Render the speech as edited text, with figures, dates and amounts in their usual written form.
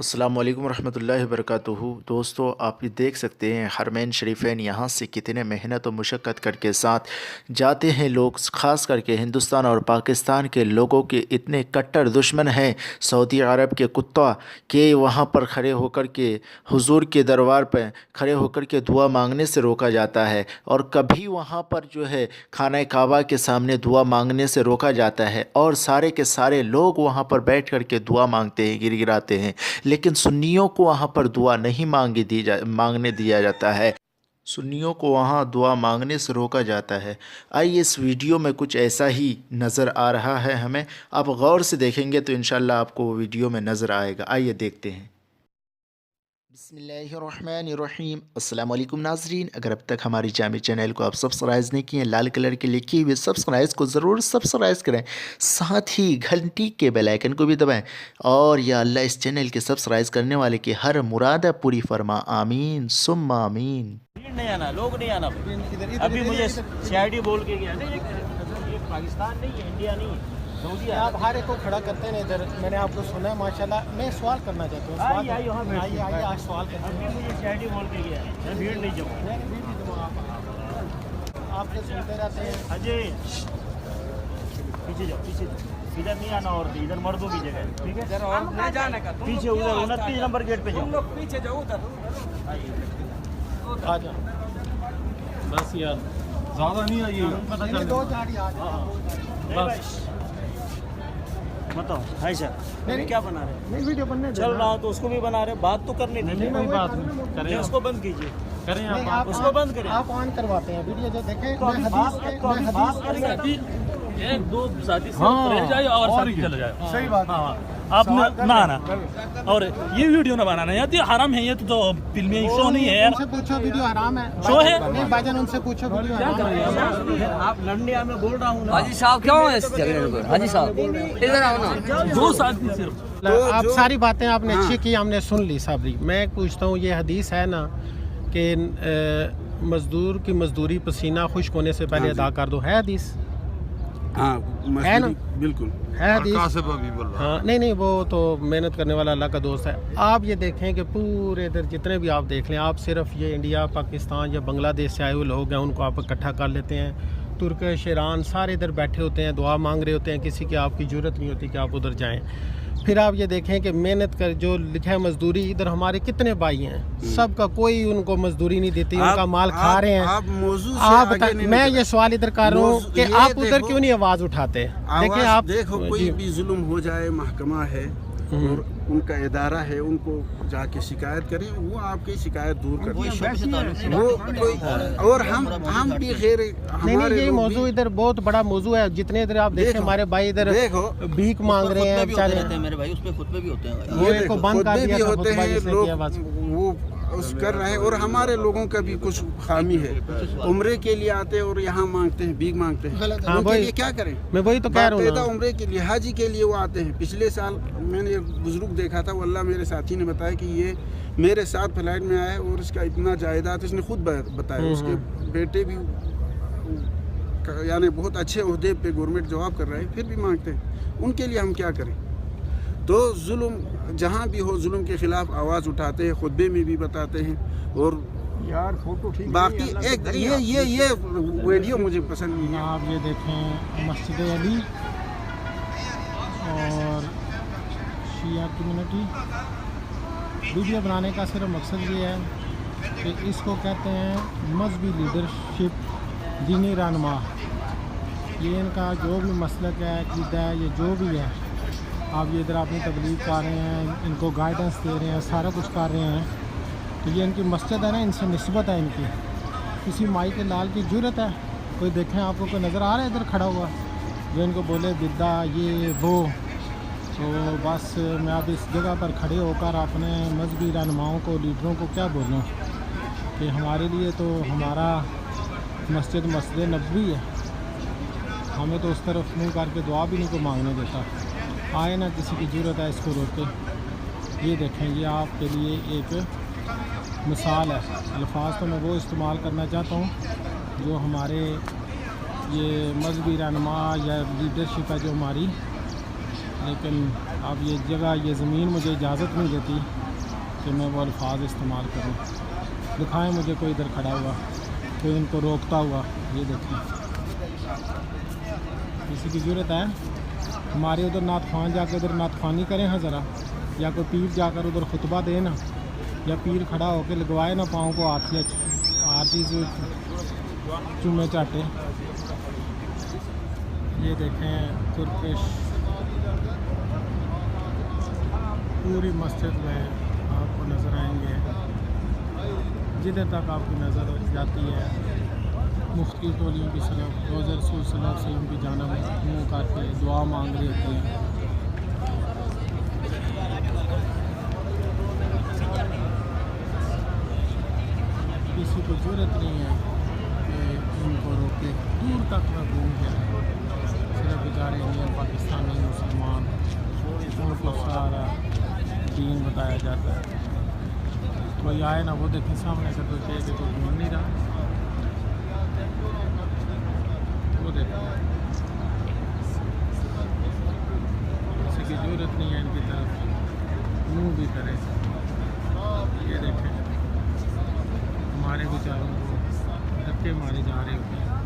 अस्सलाम वालेकुम रहमतुल्लाहि वबरकातुहू। दोस्तों, आप ये देख सकते हैं हरमैन शरीफैन यहाँ से कितने मेहनत और मुशक्क़त करके साथ जाते हैं लोग। ख़ास करके हिंदुस्तान और पाकिस्तान के लोगों के इतने कट्टर दुश्मन हैं सऊदी अरब के कुत्ता के वहाँ पर खड़े होकर के हुजूर के दरबार पर खड़े होकर के दुआ मांगने से रोका जाता है। और कभी वहाँ पर जो है खाना काबा के सामने दुआ मांगने से रोका जाता है और सारे के सारे लोग वहाँ पर बैठ कर के दुआ मांगते हैं, गिड़गिड़ाते हैं। लेकिन सुन्नियों को वहाँ पर दुआ नहीं मांगने दिया जाता है। सुन्नियों को वहाँ दुआ मांगने से रोका जाता है। आइए, इस वीडियो में कुछ ऐसा ही नज़र आ रहा है हमें। आप गौर से देखेंगे तो इंशाल्लाह आपको वो वीडियो में नज़र आएगा। आइए देखते हैं। बिस्मिल्लाहिर्रहमानिर्रहीम। अस्सलाम वालेकुम नाज़रीन, अगर अब तक हमारी जामी चैनल को आप सब्सक्राइब नहीं किए, लाल कलर के लिखे हुए सब्सक्राइब को ज़रूर सब्सक्राइब करें, साथ ही घंटी के बेल आइकन को भी दबाएं। और या अल्लाह इस चैनल के सब्सक्राइब करने वाले की हर मुराद पूरी फरमा, आमीन सुम्मा आमीन। नहीं आना, लोग नहीं आना। अभी मुझे सीआईडी बोल के गया, नहीं ये पाकिस्तान नहीं है, इंडिया नहीं है, सऊदी। आप हर एक को खड़ा करते हैं इधर। मैंने आपको सुना है माशाल्लाह। मैं सवाल करना चाहता हूँ। आइए आज सवाल करते हैं। अभी मुझे सीआईडी बोल के गया है, भीड़ नहीं जमा। आप तो सुनते रहते हैं। अजय पीछे जाओ, पीछे जाओ, इधर नहीं आना। और इधर मर्दों की जगह है, ठीक है। और नहीं जाने का, पीछे उधर 29 नंबर गेट पे जाओ। लोग पीछे जाओ उधर। आ जाओ बस यार, ज़्यादा नहीं आइएगा, पता चल दो गाड़ी आ जाओ। बस बताओ भाई साहब, नहीं क्या बना रहे हैं? नहीं वीडियो बनने चल रहा तो उसको भी बना रहे, बात तो करनी थी। कोई बात नहीं करें, उसको बंद कीजिए, करें नहीं, आप उसको बंद करें। आप ऑन करवाते हैं वीडियो जो देखें। तो अभी बात करेंगे। एक दो साथी से रह जाए और साथी चले जाए। सही बात है। आप ना आना और ये वीडियो ना बनाना यार, ये हराम है। ये तो फिल्मी शो नहीं है यार। उनसे पूछो वीडियो हराम है। शो है? नहीं भाईजान, उनसे पूछो वीडियो हराम है। आप लंडिया में बोल रहा हूँ ना। हाजी साहब क्यों है इस जगह पर? हाजी साहब इधर आओ ना। दो साथी सिर्फ। आप सारी बातें आपने अच्छी की, हमने सुन ली साबरी। मैं पूछता हूँ, ये हदीस है ना कि मजदूर की मजदूरी पसीना खुश्क होने से पहले अदा कर दो, है हदीस? हाँ, है ना? बिल्कुल है हदीस। अभी बोल रहा हाँ, नहीं वो तो मेहनत करने वाला अल्लाह का दोस्त है। आप ये देखें कि पूरे इधर जितने भी आप देख लें, आप सिर्फ ये इंडिया, पाकिस्तान या बांग्लादेश से आए हुए लोग हैं, उनको आप इकट्ठा कर लेते हैं। तुर्क, ईरान सारे इधर बैठे होते हैं, दुआ मांग रहे होते हैं। किसी की आपकी ज़रूरत नहीं होती कि आप उधर जाएं। फिर आप ये देखें कि मेहनत कर जो लिखा है मजदूरी, इधर हमारे कितने भाई हैं, सबका कोई उनको मजदूरी नहीं देती, उनका माल खा रहे हैं। आप मैं ये सवाल इधर कर रहा हूँ कि आप उधर क्यों नहीं आवाज़ उठाते? देखिए आप देखो, कोई भी जुल्म हो जाए, महकमा है और उनका इदारा है, उनको जाके शिकायत करें, वो आपकी शिकायत दूर कर वो। और हम भी खैर नहीं, ये मौजू इधर बहुत बड़ा मौजू है। जितने इधर आप देखें हमारे भाई इधर भीख मांग रहे हैं बेचारे। मेरे भाई उस पे खुतबे भी होते हैं। वो एक को बंद कर दिया था, होते हैं खुतबा लोग, वो उस कर रहे हैं। और हमारे लोगों का भी कुछ खामी है, उम्रे के लिए आते हैं और यहाँ मांगते हैं, भीख मांगते हैं। हाँ, उनके लिए क्या करें? मैं वही तो कह रहा हूँ ना। उम्रे के लिए, हाजी के लिए वो आते हैं। पिछले साल मैंने एक बुजुर्ग देखा था, वो अल्लाह मेरे साथी ने बताया कि ये मेरे साथ फ्लाइट में आया और इसका इतना जायदाद, इसने खुद बताया। उसके बेटे भी यानी बहुत अच्छे ओहदे पे गवर्नमेंट जॉब कर रहे हैं, फिर भी मांगते हैं। उनके लिए हम क्या करें? तो जुल्म जहाँ भी हो, जुल्म के खिलाफ आवाज़ उठाते हैं, खुतबे में भी बताते हैं। और यार फोटो ठीक बाकी एक ये वीडियो मुझे पसंद नहीं है। आप ये देखें मस्जिद अली और शिया कम्युनिटी। वीडियो बनाने का सिर्फ मकसद ये है कि इसको कहते हैं मजहबी लीडरशिप, दीनी रहनुमा। ये इनका जो भी मसलक है, अक़ीदा है, ये जो भी है, आप ये इधर अपनी तबलीग कर रहे हैं, इनको गाइडेंस दे रहे हैं, सारा कुछ कर रहे हैं। तो ये इनकी मस्जिद है ना, इनसे निस्बत है इनकी। किसी माई के लाल की ज़रूरत है? कोई देखें, आपको कोई नज़र आ रहा है इधर खड़ा हुआ जो इनको बोले बिद्दा ये वो? तो बस मैं अब इस जगह पर खड़े होकर अपने मजहबी रहनुमाओं को, लीडरों को क्या बोलूँ कि हमारे लिए तो हमारा मस्जिद नबवी है, हमें तो उस तरफ मुँह करके दुआ भी नहीं को मांगने देता। आए ना, किसी की ज़रूरत है इसको रोके। ये देखें, ये आपके लिए एक मिसाल है। अल्फाज तो मैं वो इस्तेमाल करना चाहता हूँ जो हमारे ये मजहबी रहनुमा या लीडरशिप है जो हमारी, लेकिन अब ये जगह, ये ज़मीन मुझे इजाज़त नहीं देती कि मैं वो अल्फाज इस्तेमाल करूं। दिखाएं मुझे कोई इधर खड़ा हुआ, कोई इनको रोकता हुआ। ये देखें, किसी की ज़रूरत है हमारे उधर नात ख़वान जाकर उधर नात ख़वानी करें हाँ ज़रा, या कोई पीर जाकर उधर खुतबा दे ना, या पीर खड़ा होकर लगवाए ना पाँव को हाथ या हर चीज़ चूमे चाटे। ये देखें तुर्किश पूरी मस्जिद में आपको नज़र आएंगे। जिधर तक आपकी नज़र जाती है मुख्तलिफ टोलियों की तरफ रोज़ा रसूल सल्लल्लाहु अलैहि वसल्लम की जानिब मुँह करके दुआ मांग रही होती हैं। किसी को ज़रूरत नहीं है कि उनको रोके, दूर तक में घूम के सिर्फ बेचारे इंडियन पाकिस्तानी मुसलमान उनको सारा दीन बताया जाता है। कोई आए ना, वो देखें सामने से, तो कहे कि कोई घूम नहीं रहा, वो देखें किसी की ज़रूरत नहीं है इनकी तरफ मुँह भी करे। ये देखें हमारे बेचारों को धक्के मारे जा रहे होते हैं।